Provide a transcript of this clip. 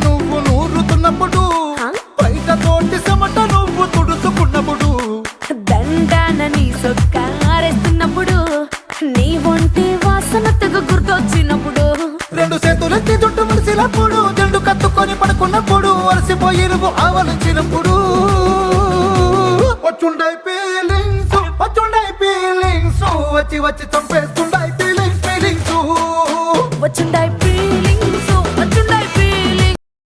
నువ్వు నూరుతున్నప్పుడు, బయట తోటి చెమట నువ్వు తుడుచుకున్నప్పుడు, దండాన నీ సొక్కారేస్తున్నప్పుడు, నీ ఒంటి వాసన తెగ గుర్తొచ్చినప్పుడు, రెండు చేతులెత్తి జుట్టు ముడిసినప్పుడు, జండు కత్తుకొని పడుకున్నప్పుడు, అలసిపోయి నువ్వు ఆవలించినప్పుడు, వచ్చుండై ఫీలింగ్స్ వచ్చి వచ్చి చంపేస్తు